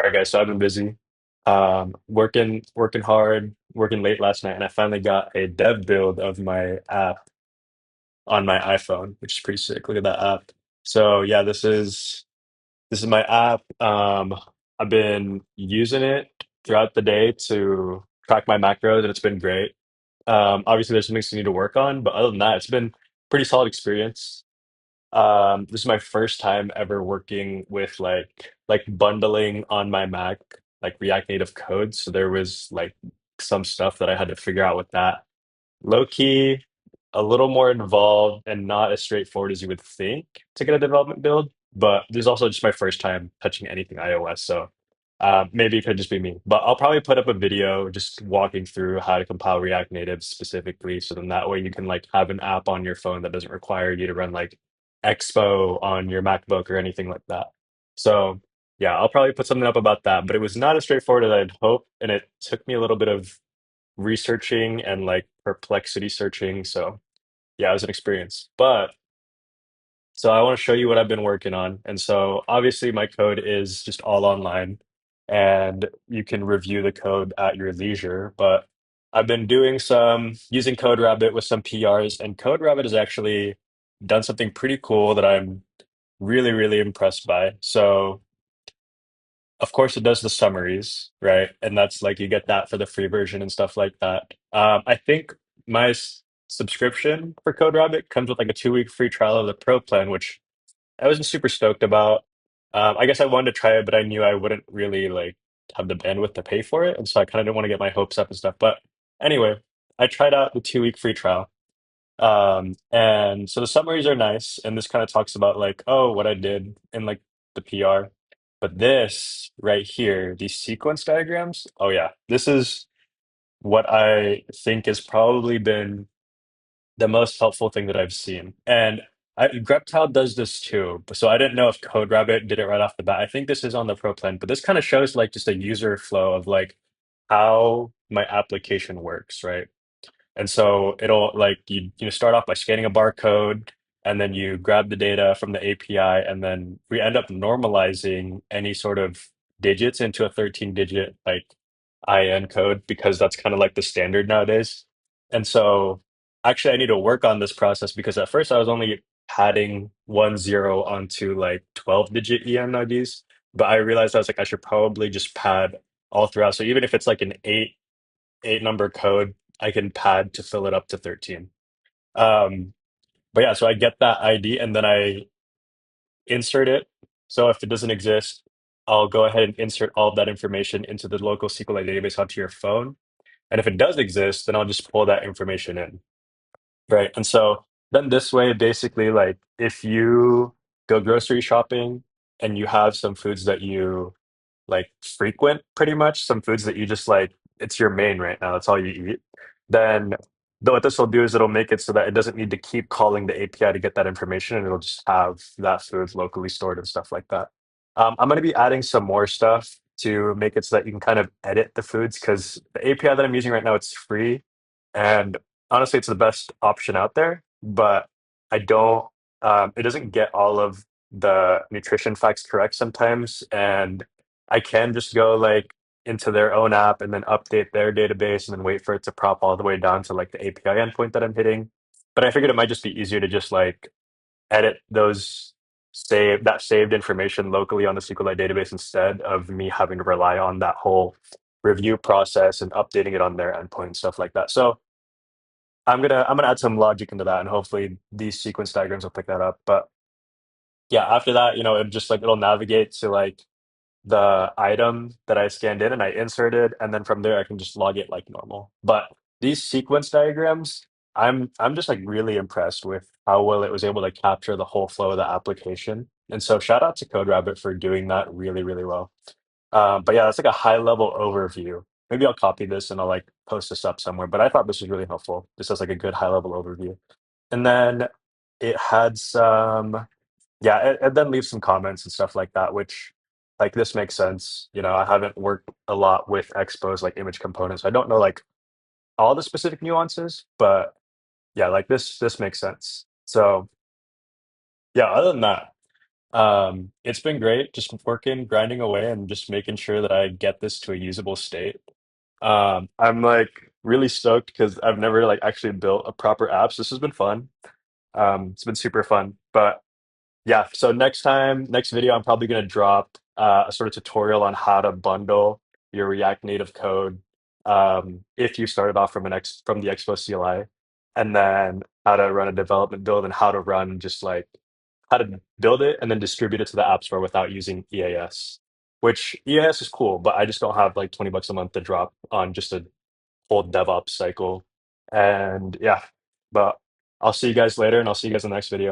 All right, guys. So I've been busy, working hard, working late last night, and I finally got a dev build of my app on my iPhone, which is pretty sick. Look at that app. So yeah, this is my app. I've been using it throughout the day to track my macros, and it's been great. Obviously, there's some things I need to work on, but other than that, it's been pretty solid experience. This is my first time ever working with like bundling on my Mac, like React Native code. So there was like some stuff that I had to figure out with that. Low key, a little more involved and not as straightforward as you would think to get a development build. But this is also just my first time touching anything iOS, so maybe it could just be me. But I'll probably put up a video just walking through how to compile React Native specifically, so then that way you can like have an app on your phone that doesn't require you to run like Expo on your MacBook or anything like that. So yeah, I'll probably put something up about that. But it was not as straightforward as I'd hoped, and it took me a little bit of researching and like perplexity searching. So yeah, it was an experience. But so I want to show you what I've been working on. And so obviously my code is just all online and you can review the code at your leisure. But I've been doing some using coderabbit with some PRs, and coderabbit has actually done something pretty cool that I'm really, really impressed by. So of course, it does the summaries, right? And that's like you get that for the free version and stuff like that. I think my subscription for CodeRabbit comes with like a 2 week free trial of the Pro plan, which I wasn't super stoked about. I guess I wanted to try it, but I knew I wouldn't really like have the bandwidth to pay for it, and so I kind of didn't want to get my hopes up and stuff. But anyway, I tried out the 2 week free trial. And so the summaries are nice, and this kind of talks about like, oh, what I did in like the PR. But this right here, these sequence diagrams, oh yeah, this is what I think has probably been the most helpful thing that I've seen. And Greptile does this too. So I didn't know if CodeRabbit did it right off the bat. I think this is on the Pro plan, but this kind of shows like just a user flow of like how my application works, right? And so it'll like you start off by scanning a barcode, and then you grab the data from the API, and then we end up normalizing any sort of digits into a 13 digit like IN code because that's kind of like the standard nowadays. And so actually I need to work on this process because at first I was only padding 10 onto like 12 digit EM IDs, but I realized I was like I should probably just pad all throughout. So even if it's like an eight number code, I can pad to fill it up to 13. Um, but yeah, so I get that ID and then I insert it. So if it doesn't exist, I'll go ahead and insert all of that information into the local SQLite database onto your phone. And if it does exist, then I'll just pull that information in. Right. And so then this way, basically, like if you go grocery shopping and you have some foods that you like frequent, pretty much, some foods that you just like, it's your main right now, that's all you eat, then what this will do is it'll make it so that it doesn't need to keep calling the API to get that information, and it'll just have that food locally stored and stuff like that. I'm going to be adding some more stuff to make it so that you can kind of edit the foods because the API that I'm using right now, it's free. And honestly, it's the best option out there, but I don't, it doesn't get all of the nutrition facts correct sometimes. And I can just go like into their own app and then update their database and then wait for it to prop all the way down to like the API endpoint that I'm hitting. But I figured it might just be easier to just like edit those saved information locally on the SQLite database instead of me having to rely on that whole review process and updating it on their endpoint and stuff like that. So I'm gonna add some logic into that, and hopefully these sequence diagrams will pick that up. But yeah, after that, it just like it'll navigate to like the item that I scanned in and I inserted, and then from there I can just log it like normal. But these sequence diagrams, I'm just like really impressed with how well it was able to capture the whole flow of the application. And so shout out to CodeRabbit for doing that really, really well. But yeah, that's like a high level overview. Maybe I'll copy this and I'll like post this up somewhere. But I thought this was really helpful. This has like a good high level overview. And then it had some, yeah, it then leaves some comments and stuff like that, which like this makes sense. I haven't worked a lot with expos like image components. I don't know like all the specific nuances, but yeah, like this makes sense. So yeah, other than that. It's been great, just working, grinding away, and just making sure that I get this to a usable state. I'm like really stoked because I've never like actually built a proper app, so this has been fun. It's been super fun. But yeah, so next video, I'm probably gonna drop a sort of tutorial on how to bundle your React Native code if you started off from the Expo CLI, and then how to run a development build and how to run just like how to build it and then distribute it to the App Store without using EAS. Which EAS is cool, but I just don't have like 20 bucks a month to drop on just a whole DevOps cycle. And yeah, but I'll see you guys later and I'll see you guys in the next video.